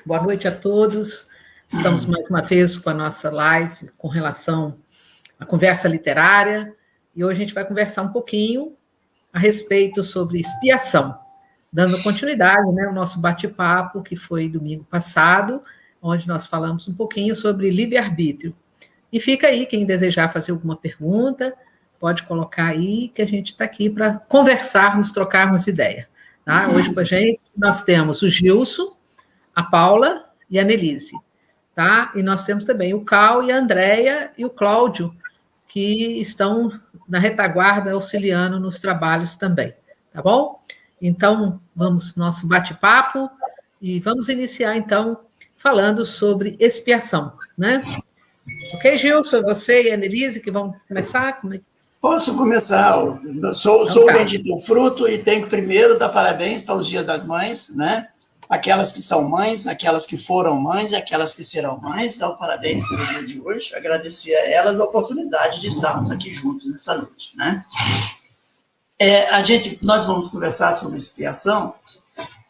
Boa noite a todos. Estamos mais uma vez com a nossa live com relação à conversa literária, e hoje a gente vai conversar um pouquinho a respeito sobre expiação, dando continuidade, né, ao nosso bate-papo que foi domingo passado, onde nós falamos um pouquinho sobre livre-arbítrio. E fica aí, quem desejar fazer alguma pergunta, pode colocar aí, que a gente está aqui para conversarmos, trocarmos ideia. Tá? Hoje com a gente nós temos o Gilson, a Paula e a Nelise. Tá? E nós temos também o Cal e a Andréia e o Cláudio, que estão na retaguarda auxiliando nos trabalhos também. Tá bom? Então, vamos nosso bate-papo e vamos iniciar, então, falando sobre expiação. Né? Ok, Gilson, você e a Nelise que vão começar? Como é que... Posso começar. Sou o bendito fruto e tenho que primeiro dar parabéns para os Dias das Mães, né? Aquelas que são mães, aquelas que foram mães e aquelas que serão mães. Dar parabéns pelo dia de hoje, agradecer a elas a oportunidade de estarmos aqui juntos nessa noite, né? Nós vamos conversar sobre expiação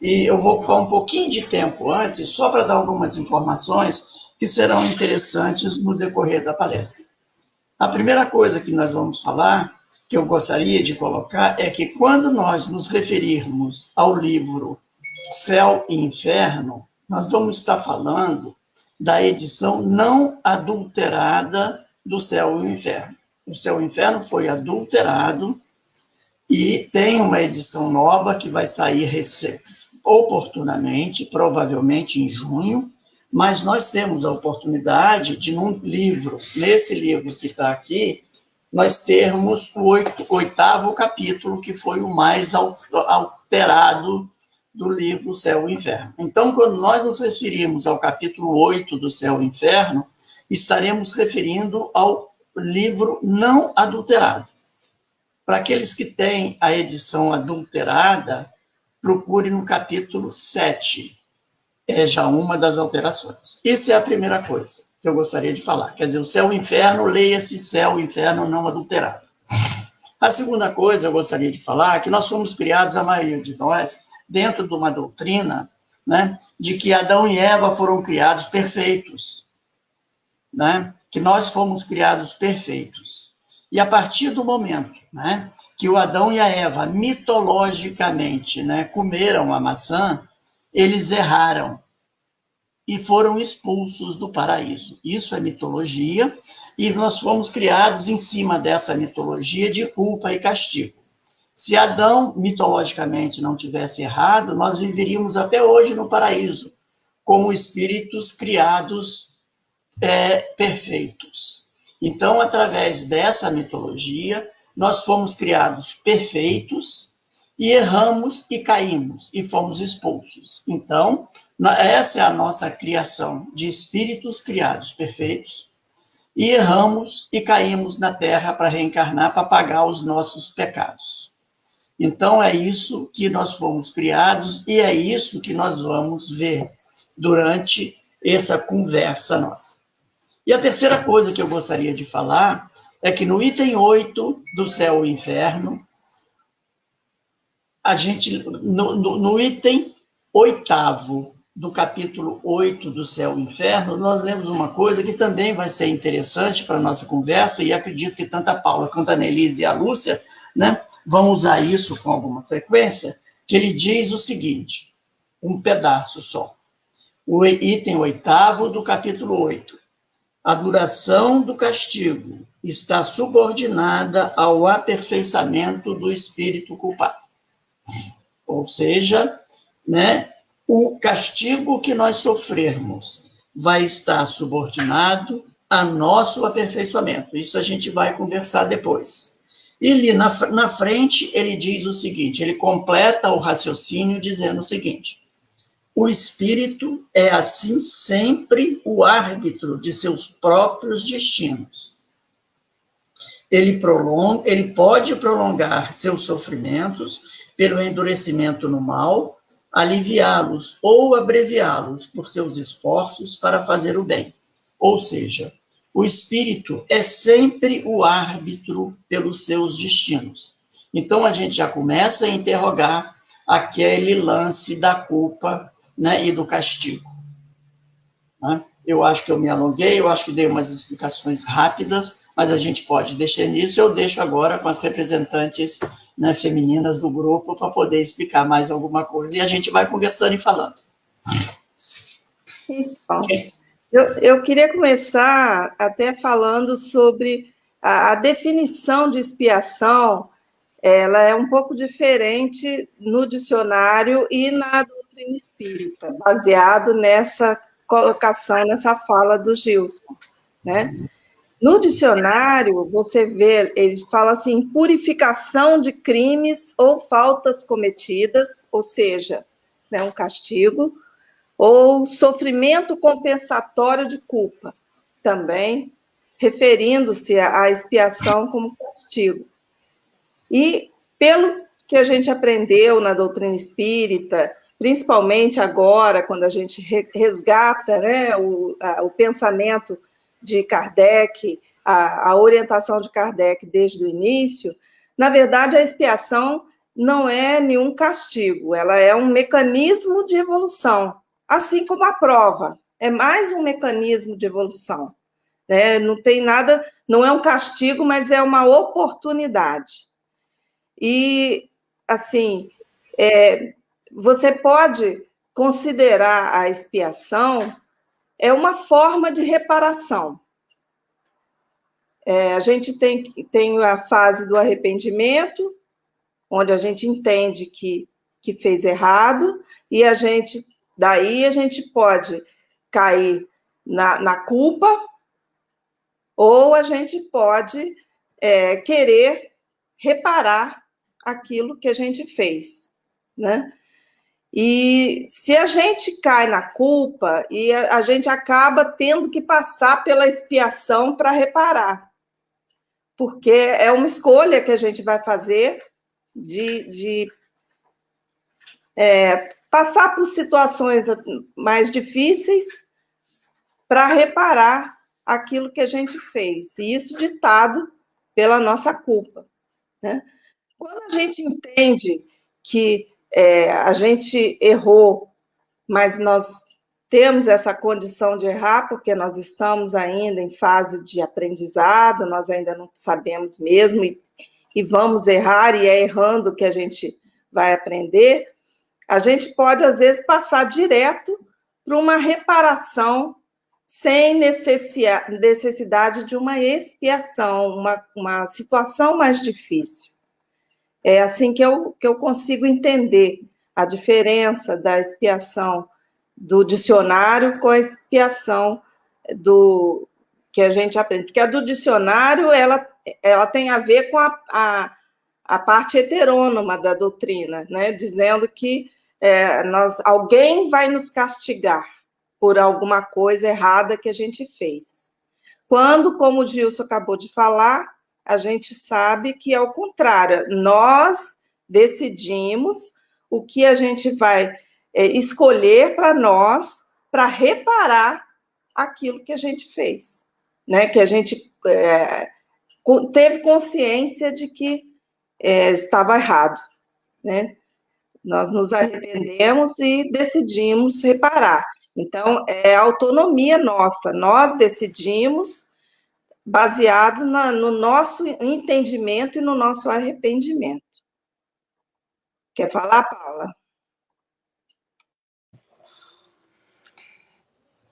e eu vou ocupar um pouquinho de tempo antes, só para dar algumas informações que serão interessantes no decorrer da palestra. A primeira coisa que nós vamos falar, que eu gostaria de colocar, é que quando nós nos referirmos ao livro Céu e Inferno, nós vamos estar falando da edição não adulterada do Céu e o Inferno. O Céu e o Inferno foi adulterado e tem uma edição nova que vai sair oportunamente, provavelmente em junho, mas nós temos a oportunidade de, nesse livro que está aqui, nós termos o 8º capítulo, que foi o mais alterado do livro Céu e Inferno. Então, quando nós nos referimos ao capítulo 8 do Céu e Inferno, estaremos referindo ao livro não adulterado. Para aqueles que têm a edição adulterada, procure no capítulo 7. É já uma das alterações. Isso é a primeira coisa que eu gostaria de falar. Quer dizer, o Céu e o Inferno, leia-se Céu e Inferno não adulterado. A segunda coisa eu gostaria de falar é que nós fomos criados, a maioria de nós, dentro de uma doutrina, né, de que Adão e Eva foram criados perfeitos, né, que nós fomos criados perfeitos. E a partir do momento, né, que o Adão e a Eva, mitologicamente, né, comeram a maçã, eles erraram e foram expulsos do paraíso. Isso é mitologia, e nós fomos criados em cima dessa mitologia de culpa e castigo. Se Adão, mitologicamente, não tivesse errado, nós viveríamos até hoje no paraíso, como espíritos criados perfeitos. Então, através dessa mitologia, nós fomos criados perfeitos, e erramos e caímos, e fomos expulsos. Então, essa é a nossa criação, de espíritos criados perfeitos, e erramos e caímos na Terra para reencarnar, para pagar os nossos pecados. Então, é isso que nós fomos criados, e é isso que nós vamos ver durante essa conversa nossa. E a terceira coisa que eu gostaria de falar é que no item 8 do Céu e Inferno, no item 8º do capítulo 8 do Céu e Inferno, nós lemos uma coisa que também vai ser interessante para a nossa conversa, e acredito que tanto a Paula quanto a Nelise e a Lúcia, né, vão usar isso com alguma frequência, que ele diz o seguinte, um pedaço só. O item 8º do capítulo 8. A duração do castigo está subordinada ao aperfeiçoamento do espírito culpado. Ou seja, né, o castigo que nós sofrermos vai estar subordinado a nosso aperfeiçoamento. Isso a gente vai conversar depois. E ali na frente ele diz o seguinte, ele completa o raciocínio dizendo o seguinte: o espírito é assim sempre o árbitro de seus próprios destinos. Ele pode prolongar seus sofrimentos pelo endurecimento no mal, aliviá-los ou abreviá-los por seus esforços para fazer o bem. Ou seja, o espírito é sempre o árbitro pelos seus destinos. Então a gente já começa a interrogar aquele lance da culpa, né, e do castigo. Né? Eu acho que eu me alonguei, eu acho que dei umas explicações rápidas, mas a gente pode deixar nisso. Eu deixo agora com as representantes, né, femininas do grupo para poder explicar mais alguma coisa, e a gente vai conversando e falando. Então, eu queria começar até falando sobre a definição de expiação. Ela é um pouco diferente no dicionário e na doutrina espírita, baseado nessa colocação, nessa fala do Gilson, né? No dicionário, você vê, ele fala assim, purificação de crimes ou faltas cometidas, ou seja, né, um castigo, ou sofrimento compensatório de culpa, também referindo-se à expiação como castigo. E pelo que a gente aprendeu na doutrina espírita, principalmente agora, quando a gente resgata, né, o pensamento de Kardec, a orientação de Kardec desde o início, na verdade, a expiação não é nenhum castigo, ela é um mecanismo de evolução, assim como a prova, é mais um mecanismo de evolução, né? Não tem nada, não é um castigo, mas é uma oportunidade. E, assim, você pode considerar a expiação uma forma de reparação. A gente tem a fase do arrependimento, onde a gente entende que fez errado, e daí a gente pode cair na culpa, ou a gente pode querer reparar aquilo que a gente fez, né? E se a gente cai na culpa, e a gente acaba tendo que passar pela expiação para reparar, porque é uma escolha que a gente vai fazer de passar por situações mais difíceis para reparar aquilo que a gente fez, e isso ditado pela nossa culpa, né? Quando a gente entende que a gente errou, mas nós temos essa condição de errar, porque nós estamos ainda em fase de aprendizado, nós ainda não sabemos mesmo, e vamos errar, e é errando que a gente vai aprender, a gente pode, às vezes, passar direto para uma reparação sem necessidade de uma expiação, uma situação mais difícil. É assim que eu consigo entender a diferença da expiação do dicionário com a expiação que a gente aprende. Porque a do dicionário, ela tem a ver com a parte heterônoma da doutrina, né? Dizendo que alguém vai nos castigar por alguma coisa errada que a gente fez. Quando, como o Gilson acabou de falar, a gente sabe que é o contrário. Nós decidimos o que a gente vai escolher para nós, para reparar aquilo que a gente fez, né? Que a gente teve consciência de que estava errado, né? Nós nos arrependemos e decidimos reparar. Então, é autonomia nossa. Nós decidimos baseado no nosso entendimento e no nosso arrependimento. Quer falar, Paula?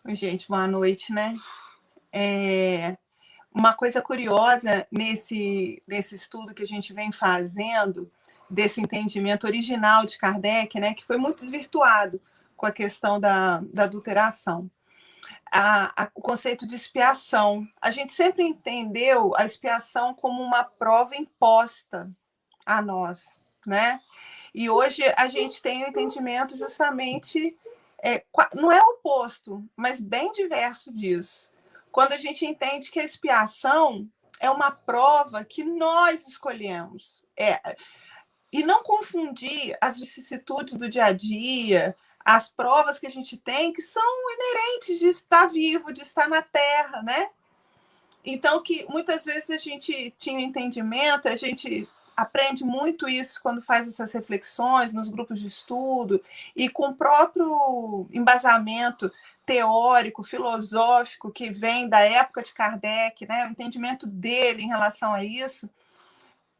Oi, gente, boa noite, né? Uma coisa curiosa nesse estudo que a gente vem fazendo, desse entendimento original de Kardec, né, que foi muito desvirtuado com a questão da adulteração. o conceito de expiação. A gente sempre entendeu a expiação como uma prova imposta a nós, né? E hoje a gente tem o entendimento justamente, não é oposto, mas bem diverso disso. Quando a gente entende que a expiação é uma prova que nós escolhemos. E não confundir as vicissitudes do dia a dia, as provas que a gente tem, que são inerentes de estar vivo, de estar na Terra, né? Então, que muitas vezes a gente tinha entendimento, a gente aprende muito isso quando faz essas reflexões nos grupos de estudo e com o próprio embasamento teórico, filosófico que vem da época de Kardec, né? O entendimento dele em relação a isso.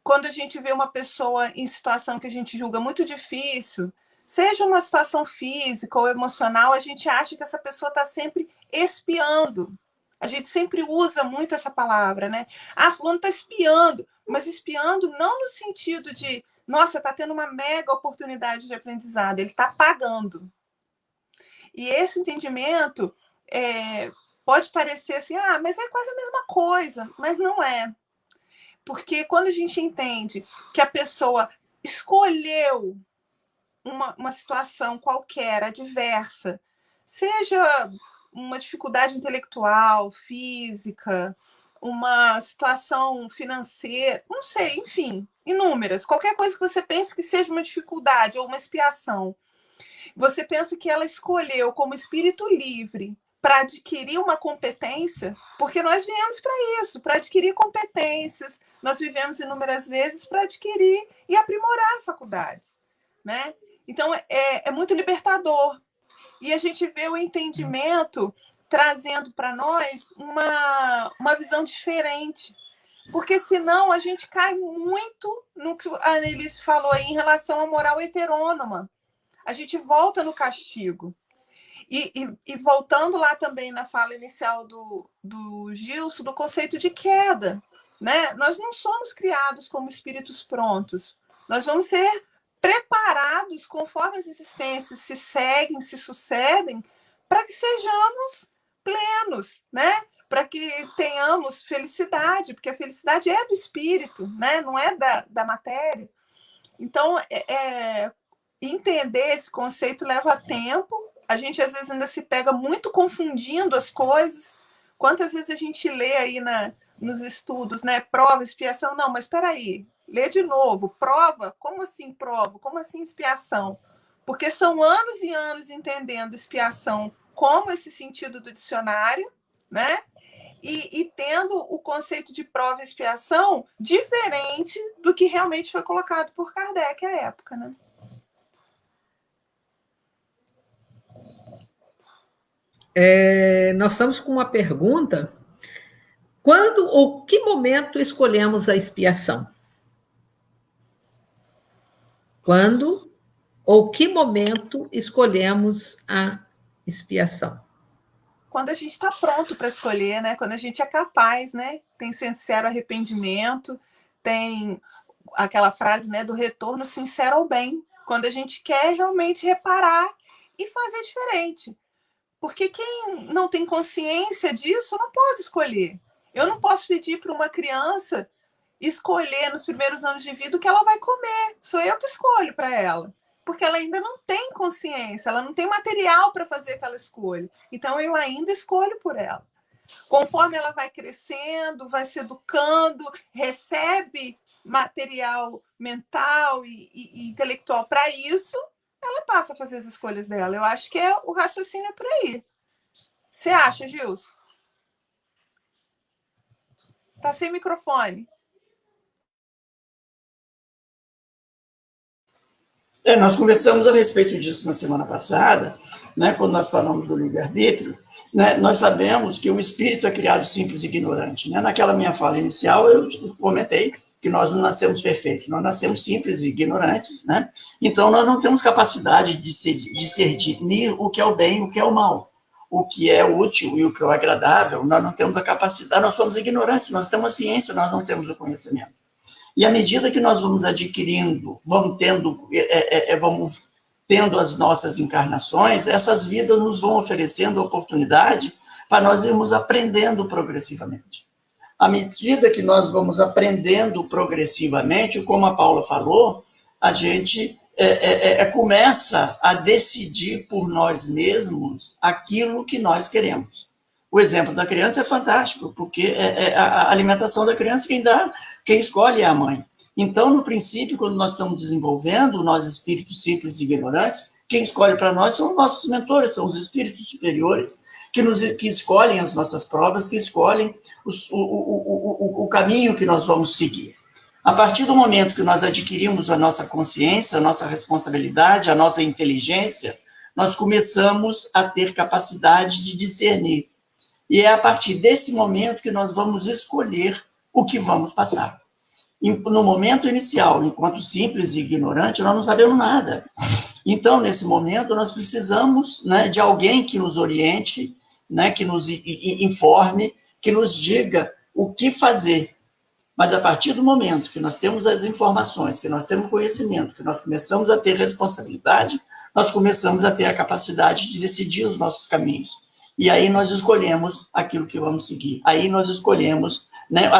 Quando a gente vê uma pessoa em situação que a gente julga muito difícil, seja uma situação física ou emocional, a gente acha que essa pessoa está sempre espiando. A gente sempre usa muito essa palavra, né? Fulano está espiando, mas espiando não no sentido de, nossa, está tendo uma mega oportunidade de aprendizado, ele está pagando. E esse entendimento pode parecer assim, mas é quase a mesma coisa, mas não é. Porque quando a gente entende que a pessoa escolheu uma situação qualquer, adversa, seja uma dificuldade intelectual, física, uma situação financeira, não sei, enfim, inúmeras. Qualquer coisa que você pense que seja uma dificuldade ou uma expiação, você pensa que ela escolheu como espírito livre para adquirir uma competência, porque nós viemos para isso, para adquirir competências, nós vivemos inúmeras vezes para adquirir e aprimorar faculdades, né? Então, é muito libertador. E a gente vê o entendimento trazendo para nós uma visão diferente. Porque, senão, a gente cai muito no que a Annelise falou aí em relação à moral heterônoma. A gente volta no castigo. E voltando lá também na fala inicial do Gilson, do conceito de queda, né? Nós não somos criados como espíritos prontos. Nós vamos ser preparados conforme as existências se seguem, se sucedem, para que sejamos plenos, né? Para que tenhamos felicidade, porque a felicidade é do espírito, né? Não é da matéria. Então, entender esse conceito leva tempo. A gente, às vezes, ainda se pega muito confundindo as coisas. Quantas vezes a gente lê aí nos estudos, né? Prova, expiação. Não, mas espera aí. Lê de novo. Prova? Como assim prova? Como assim expiação? Porque são anos e anos entendendo expiação como esse sentido do dicionário, né? E tendo o conceito de prova e expiação diferente do que realmente foi colocado por Kardec à época, né? Nós estamos com uma pergunta. Quando ou que momento escolhemos a expiação? Quando ou que momento escolhemos a expiação? Quando a gente está pronto para escolher, né? Quando a gente é capaz, né? Tem sincero arrependimento, tem aquela frase, né, do retorno sincero ao bem. Quando a gente quer realmente reparar e fazer diferente. Porque quem não tem consciência disso não pode escolher. Eu não posso pedir para uma criança escolher nos primeiros anos de vida o que ela vai comer. Sou eu que escolho para ela. Porque ela ainda não tem consciência, ela não tem material para fazer aquela escolha. Então, eu ainda escolho por ela. Conforme ela vai crescendo, vai se educando, recebe material mental e intelectual para isso, ela passa a fazer as escolhas dela. Eu acho que o raciocínio é por aí. Você acha, Gilson? Tá sem microfone. Nós conversamos a respeito disso na semana passada, né, quando nós falamos do livre-arbítrio, né, nós sabemos que o espírito é criado simples e ignorante. Né? Naquela minha fala inicial, eu comentei que nós não nascemos perfeitos, nós nascemos simples e ignorantes, né? Então nós não temos capacidade de discernir o que é o bem e o que é o mal, o que é útil e o que é agradável. Nós não temos a capacidade, nós somos ignorantes, nós temos a ciência, nós não temos o conhecimento. E à medida que nós vamos adquirindo, vamos tendo as nossas encarnações, essas vidas nos vão oferecendo a oportunidade para nós irmos aprendendo progressivamente. À medida que nós vamos aprendendo progressivamente, como a Paula falou, a gente começa a decidir por nós mesmos aquilo que nós queremos. O exemplo da criança é fantástico, porque a alimentação da criança quem escolhe é a mãe. Então, no princípio, quando nós estamos desenvolvendo, nós espíritos simples e ignorantes, quem escolhe para nós são os nossos mentores, são os espíritos superiores, que escolhem as nossas provas, que escolhem o caminho que nós vamos seguir. A partir do momento que nós adquirimos a nossa consciência, a nossa responsabilidade, a nossa inteligência, nós começamos a ter capacidade de discernir. E é a partir desse momento que nós vamos escolher o que vamos passar. No momento inicial, enquanto simples e ignorante, nós não sabemos nada. Então, nesse momento, nós precisamos, né, de alguém que nos oriente, né, que nos informe, que nos diga o que fazer. Mas a partir do momento que nós temos as informações, que nós temos conhecimento, que nós começamos a ter responsabilidade, nós começamos a ter a capacidade de decidir os nossos caminhos. E aí nós escolhemos aquilo que vamos seguir. Aí nós escolhemos, né,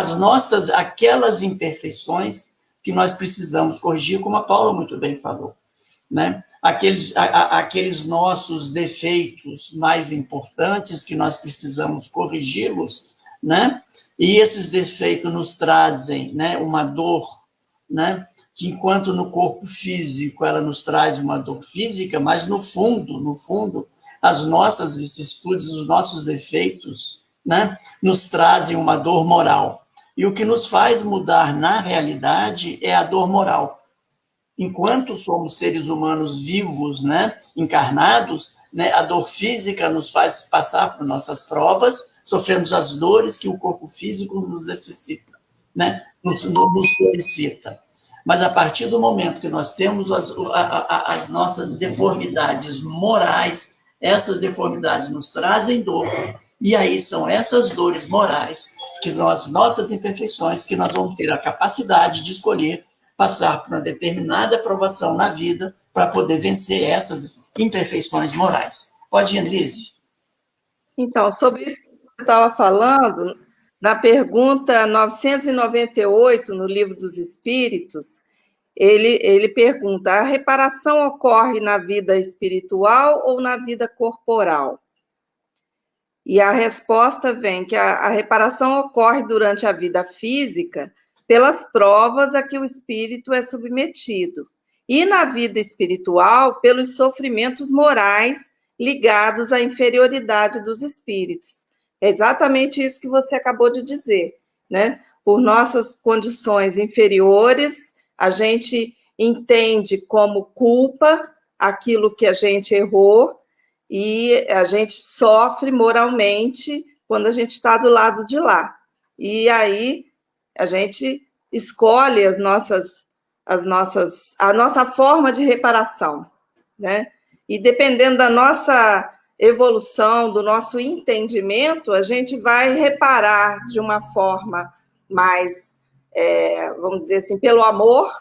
aquelas imperfeições que nós precisamos corrigir, como a Paula muito bem falou. Né? Aqueles nossos defeitos mais importantes que nós precisamos corrigi-los, né? E esses defeitos nos trazem, né, uma dor, né? Que enquanto no corpo físico ela nos traz uma dor física, mas no fundo, as nossas vicissitudes, os nossos defeitos, né, nos trazem uma dor moral. E o que nos faz mudar na realidade é a dor moral. Enquanto somos seres humanos vivos, né, encarnados, né, a dor física nos faz passar por nossas provas, sofremos as dores que o corpo físico nos necessita, né, nos solicita. Mas a partir do momento que nós temos as nossas deformidades morais, essas deformidades nos trazem dor, e aí são essas dores morais, que são as nossas imperfeições, que nós vamos ter a capacidade de escolher passar por uma determinada aprovação na vida para poder vencer essas imperfeições morais. Pode ir, Lise? Então, sobre isso que você estava falando, na pergunta 998, no Livro dos Espíritos, ele pergunta: a reparação ocorre na vida espiritual ou na vida corporal? E a resposta vem que a reparação ocorre durante a vida física pelas provas a que o espírito é submetido, e na vida espiritual pelos sofrimentos morais ligados à inferioridade dos espíritos. É exatamente isso que você acabou de dizer, né? Por nossas condições inferiores, a gente entende como culpa aquilo que a gente errou e a gente sofre moralmente quando a gente está do lado de lá. E aí a gente escolhe a nossa forma de reparação, né? E dependendo da nossa evolução, do nosso entendimento, a gente vai reparar de uma forma mais, vamos dizer assim, pelo amor,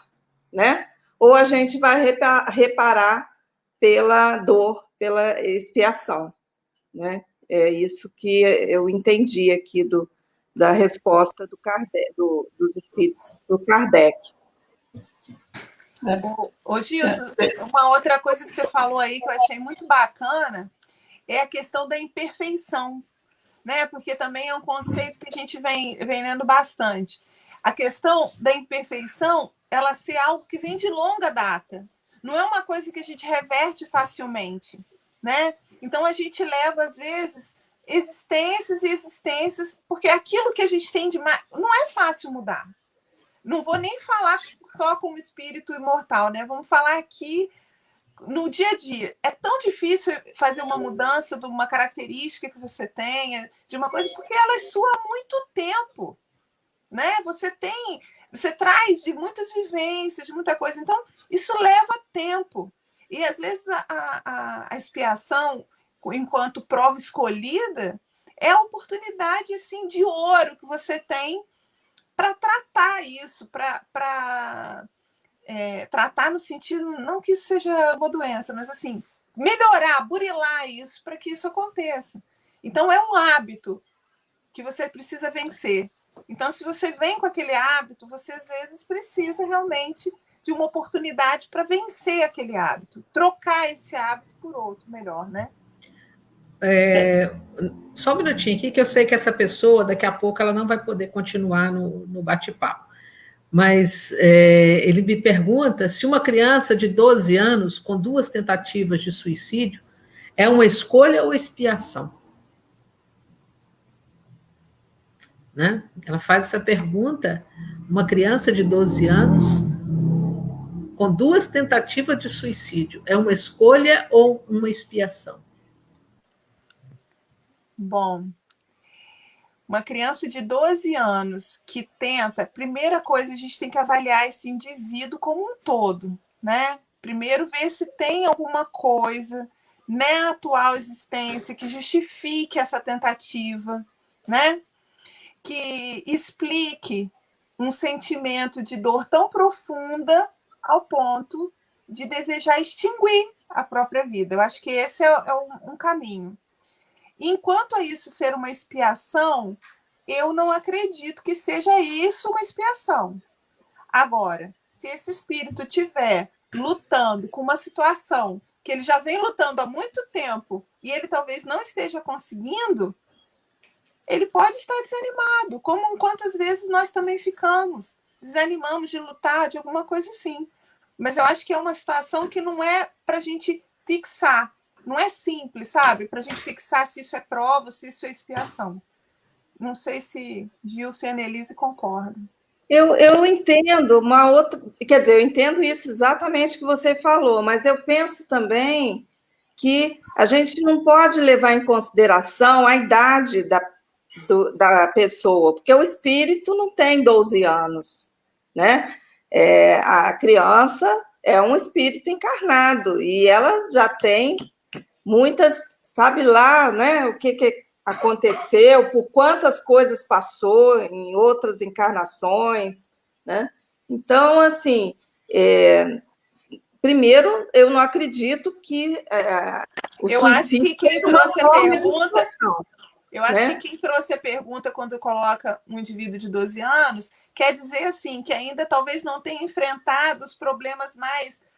né? Ou a gente vai reparar pela dor, pela expiação, né? É isso que eu entendi aqui da resposta dos espíritos do Kardec. Ô Gilson, uma outra coisa que você falou aí que eu achei muito bacana é a questão da imperfeição, né? Porque também é um conceito que a gente vem lendo bastante. A questão da imperfeição, ela ser algo que vem de longa data. Não é uma coisa que a gente reverte facilmente, né? Então, a gente leva, às vezes, existências e existências, porque aquilo que a gente tem de mais... Não é fácil mudar. Não vou nem falar só como espírito imortal, né? Vamos falar aqui no dia a dia. É tão difícil fazer uma mudança de uma característica que você tenha, de uma coisa, porque ela é sua há muito tempo, né? Você traz de muitas vivências, de muita coisa. Então, isso leva tempo. E, às vezes, a expiação, enquanto prova escolhida, é a oportunidade assim, de ouro que você tem para tratar isso, para tratar no sentido, não que isso seja uma doença, mas assim, melhorar, burilar isso para que isso aconteça. Então, é um hábito que você precisa vencer. Então, se você vem com aquele hábito, você às vezes precisa realmente de uma oportunidade para vencer aquele hábito, trocar esse hábito por outro melhor, né? Só um minutinho aqui, que eu sei que essa pessoa, daqui a pouco, ela não vai poder continuar no bate-papo. Mas ele me pergunta se uma criança de 12 anos, com 2 tentativas de suicídio, é uma escolha ou expiação? Né? Ela faz essa pergunta, uma criança de 12 anos, com 2 tentativas de suicídio, é uma escolha ou uma expiação? Bom, uma criança de 12 anos que tenta, primeira coisa, a gente tem que avaliar esse indivíduo como um todo, né? Primeiro, ver se tem alguma coisa na atual existência que justifique essa tentativa, né? Que explique um sentimento de dor tão profunda ao ponto de desejar extinguir a própria vida. Eu acho que esse é um caminho. Enquanto a isso ser uma expiação, eu não acredito que seja isso uma expiação. Agora, se esse espírito estiver lutando com uma situação que ele já vem lutando há muito tempo e ele talvez não esteja conseguindo, ele pode estar desanimado, como quantas vezes nós também ficamos, desanimamos de lutar, de alguma coisa assim. Mas eu acho que é uma situação que não é para a gente fixar, não é simples, sabe? Para a gente fixar se isso é prova, se isso é expiação. Não sei se Gilson e Annelise concordam. Eu entendo uma outra, quer dizer, eu entendo isso exatamente que você falou, mas eu penso também que a gente não pode levar em consideração a idade da pessoa, porque o espírito não tem 12 anos, né? A criança é um espírito encarnado e ela já tem muitas, sabe lá, né? O que aconteceu, por quantas coisas passou em outras encarnações, né? Então, assim, primeiro, eu não acredito que eu acho que quem trouxe a pergunta, eu acho né? que quem trouxe a pergunta quando coloca um indivíduo de 12 anos quer dizer assim que ainda talvez não tenha enfrentado os problemas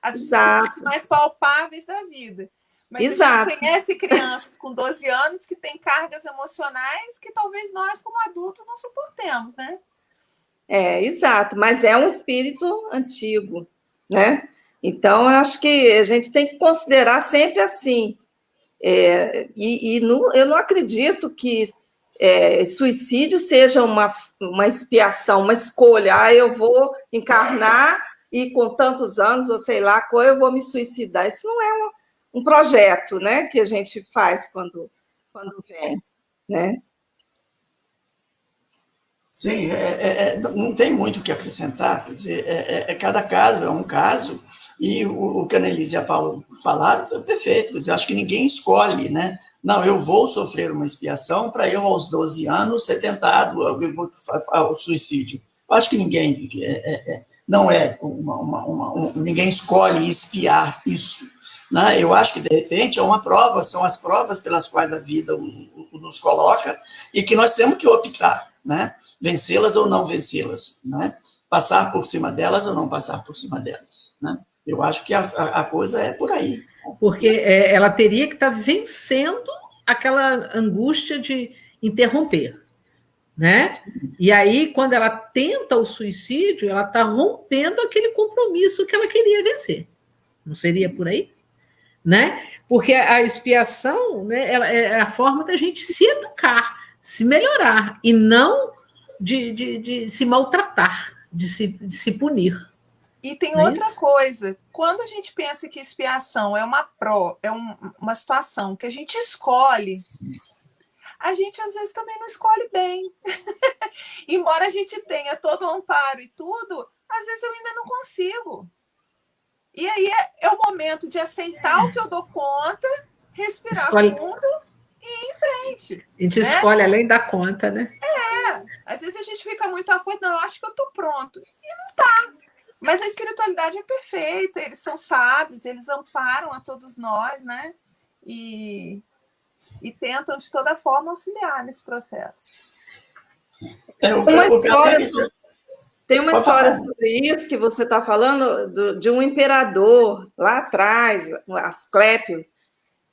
as dificuldades mais palpáveis da vida. Mas Exato. a gente conhece crianças com 12 anos que têm cargas emocionais que talvez nós, como adultos, não suportemos, né? Exato, mas é um espírito antigo, né? Então, eu acho que a gente tem que considerar sempre assim. Eu não acredito que suicídio seja uma expiação, uma escolha. Eu vou encarnar e com tantos anos, ou sei lá, eu vou me suicidar. Isso não é um projeto, né, que a gente faz quando vem, né? Sim, não tem muito o que acrescentar, quer dizer, cada caso é um caso, e o que a Annelise e a Paula falaram é perfeito, quer dizer, acho que ninguém escolhe, né? Não, eu vou sofrer uma expiação para eu, aos 12 anos, ser tentado ao suicídio. Eu acho que ninguém, não é ninguém escolhe expiar isso, né? Eu acho que, de repente, é uma prova, são as provas pelas quais a vida nos coloca, e que nós temos que optar, né? Vencê-las ou não vencê-las, né? Passar por cima delas ou não passar por cima delas, né? Eu acho que a coisa é por aí. Porque ela teria que estar vencendo aquela angústia de interromper, né? E aí, quando ela tenta o suicídio, ela está rompendo aquele compromisso que ela queria vencer. Não seria por aí? Né? Porque a expiação, né, ela é a forma da gente se educar, se melhorar, e não de se maltratar, de se punir. E tem outra coisa, quando a gente pensa que expiação é uma situação que a gente escolhe, a gente às vezes também não escolhe bem. Embora a gente tenha todo o amparo e tudo, às vezes eu ainda não consigo. E aí é o momento de aceitar o que eu dou conta, respirar fundo e ir em frente. A gente escolhe além da conta, né? Às vezes a gente fica muito afoito, não, eu acho que eu estou pronto. E não tá. Mas a espiritualidade é perfeita, eles são sábios, eles amparam a todos nós, né? E e tentam, de toda forma, auxiliar nesse processo. Tem uma história sobre isso que você está falando, de um imperador lá atrás, Asclépio,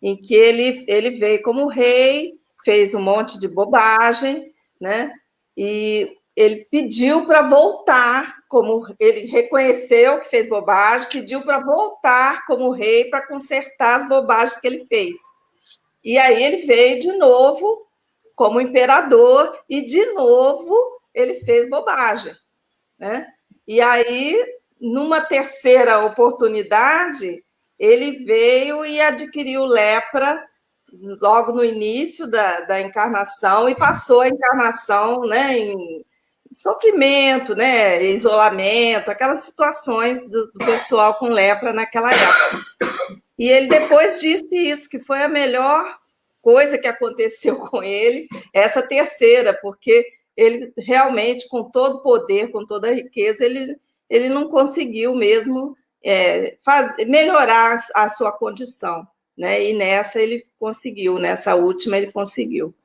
em que ele veio como rei, fez um monte de bobagem, né? E ele pediu para voltar, como ele reconheceu que fez bobagem, pediu para voltar como rei para consertar as bobagens que ele fez. E aí ele veio de novo como imperador e de novo ele fez bobagem, né? E aí, numa terceira oportunidade, ele veio e adquiriu lepra logo no início da encarnação e passou a encarnação, né, em sofrimento, né, isolamento, aquelas situações do pessoal com lepra naquela época. E ele depois disse isso, que foi a melhor coisa que aconteceu com ele, essa terceira, porque ele realmente, com todo o poder, com toda a riqueza, ele não conseguiu mesmo melhorar a sua condição, né? E nessa ele conseguiu, nessa última ele conseguiu.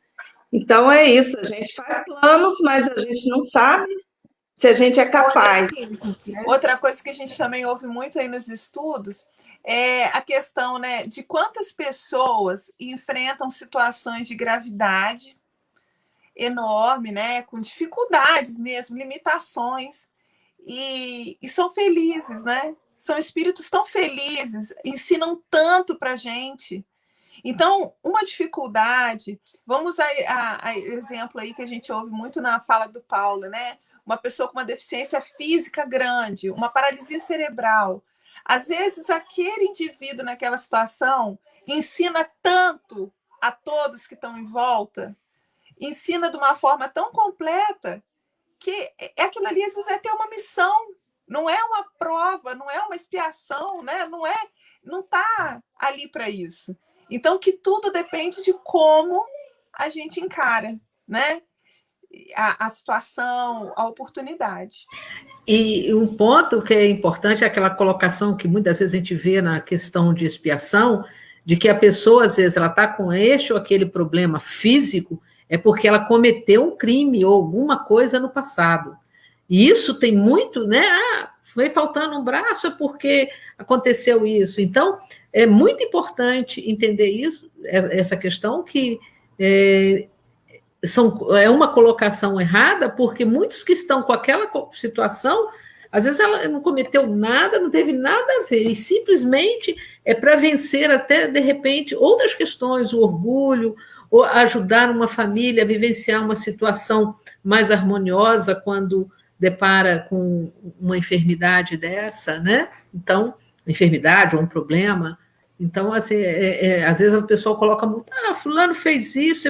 Então é isso, a gente faz planos, mas a gente não sabe se a gente é capaz. Outra coisa que a gente também ouve muito aí nos estudos é a questão, né, de quantas pessoas enfrentam situações de gravidade enorme, né, com dificuldades mesmo, limitações, e são felizes, né? São espíritos tão felizes, ensinam tanto para a gente. Então, uma dificuldade, vamos a exemplo aí que a gente ouve muito na fala do Paulo, né? Uma pessoa com uma deficiência física grande, uma paralisia cerebral. Às vezes, aquele indivíduo naquela situação ensina tanto a todos que estão em volta, ensina de uma forma tão completa que aquilo ali, às vezes, é ter uma missão, não é uma prova, não é uma expiação, né? Não está ali para isso. Então, que tudo depende de como a gente encara, né? A situação, a oportunidade. E um ponto que é importante é aquela colocação que muitas vezes a gente vê na questão de expiação, de que a pessoa, às vezes, ela está com este ou aquele problema físico, é porque ela cometeu um crime ou alguma coisa no passado. E isso tem muito, né? Foi faltando um braço é porque aconteceu isso. Então, é muito importante entender isso, essa questão que é uma colocação errada, porque muitos que estão com aquela situação, às vezes ela não cometeu nada, não teve nada a ver, e simplesmente é para vencer até, de repente, outras questões, o orgulho, ou ajudar uma família a vivenciar uma situação mais harmoniosa quando depara com uma enfermidade dessa, né? Então, enfermidade ou um problema. Então, assim, às vezes o pessoal coloca muito, fulano fez isso,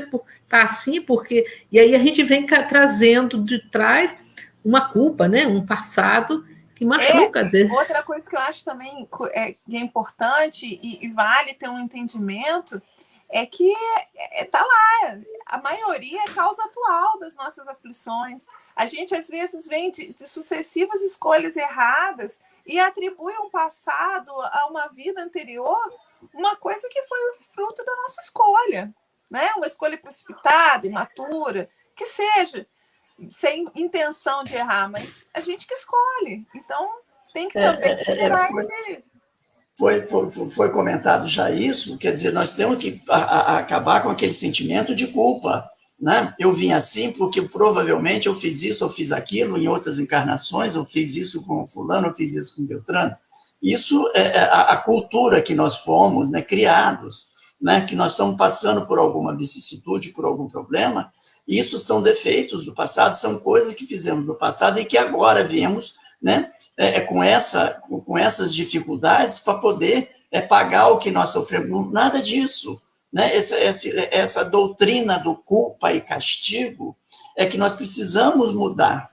tá assim, porque... E aí a gente vem trazendo de trás uma culpa, né? Um passado que machuca, às vezes. Outra coisa que eu acho também é importante e vale ter um entendimento é que tá lá, a maioria é causa atual das nossas aflições. A gente, às vezes, vem de sucessivas escolhas erradas e atribui um passado a uma vida anterior, uma coisa que foi o fruto da nossa escolha, né? Uma escolha precipitada, imatura, que seja, sem intenção de errar, mas a gente que escolhe. Então, tem que também considerar Foi comentado já isso, quer dizer, nós temos que acabar com aquele sentimento de culpa, né? Eu vim assim porque provavelmente eu fiz isso, eu fiz aquilo em outras encarnações, eu fiz isso com fulano, eu fiz isso com Beltrano. Isso é a cultura que nós fomos, né, criados, né, que nós estamos passando por alguma vicissitude, por algum problema. Isso são defeitos do passado, são coisas que fizemos no passado e que agora vemos, né, com essas dificuldades para poder pagar o que nós sofremos. Nada disso. Né? Essa doutrina do culpa e castigo é que nós precisamos mudar.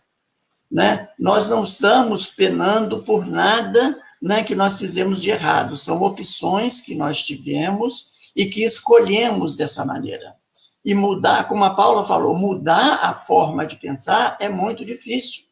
Né? Nós não estamos penando por nada, né, que nós fizemos de errado. São opções que nós tivemos e que escolhemos dessa maneira. E mudar, como a Paula falou, mudar a forma de pensar é muito difícil.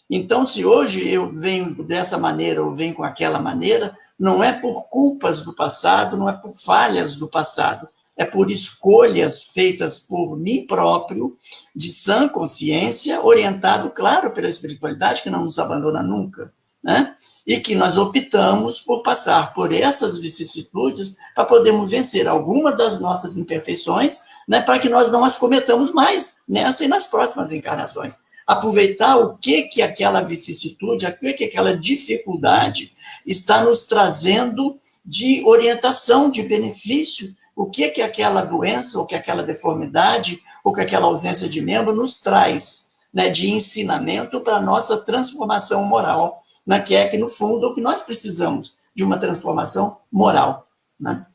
Então, se hoje eu venho dessa maneira ou venho com aquela maneira, não é por culpas do passado, não é por falhas do passado, é por escolhas feitas por mim próprio, de sã consciência, orientado, claro, pela espiritualidade, que não nos abandona nunca, né? E que nós optamos por passar por essas vicissitudes para podermos vencer alguma das nossas imperfeições, né, para que nós não as cometamos mais nessa e nas próximas encarnações. Aproveitar o que aquela vicissitude, o que aquela dificuldade está nos trazendo de orientação, de benefício, o que aquela doença, ou que aquela deformidade, ou que aquela ausência de membro nos traz, né, de ensinamento para a nossa transformação moral, né, que é que, no fundo, o que nós precisamos, de uma transformação moral, né?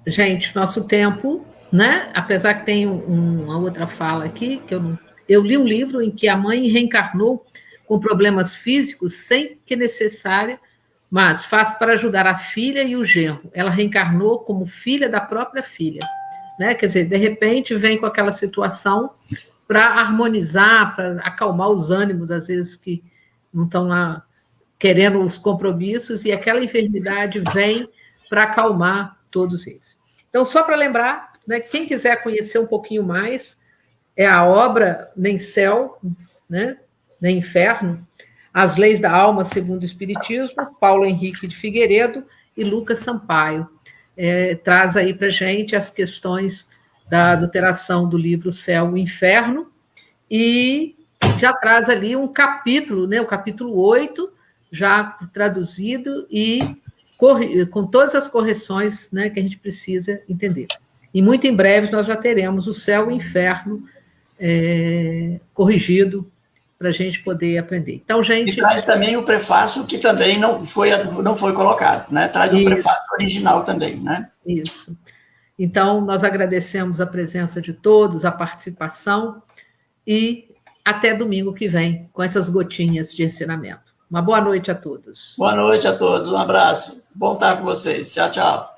Gente, nosso tempo, né? Apesar que tem uma outra fala aqui, que eu li um livro em que a mãe reencarnou com problemas físicos sem que necessária, mas faz para ajudar a filha e o genro. Ela reencarnou como filha da própria filha, né? Quer dizer, de repente vem com aquela situação para harmonizar, para acalmar os ânimos, às vezes que não estão lá querendo os compromissos, e aquela enfermidade vem para acalmar todos eles. Então, só para lembrar, né, quem quiser conhecer um pouquinho mais, é a obra Nem Céu, né, Nem Inferno, As Leis da Alma segundo o Espiritismo, Paulo Henrique de Figueiredo e Lucas Sampaio. Traz aí para a gente as questões da adulteração do livro Céu e Inferno, e já traz ali um capítulo, né, o capítulo 8, já traduzido e com todas as correções, né, que a gente precisa entender. E muito em breve nós já teremos o Céu e o Inferno corrigido para a gente poder aprender. Então, gente... E traz também o prefácio, que também não foi colocado, né? Traz o prefácio original também, né? Isso. Então, nós agradecemos a presença de todos, a participação, e até domingo que vem, com essas gotinhas de ensinamento. Uma boa noite a todos. Boa noite a todos, um abraço. Bom estar com vocês. Tchau, tchau.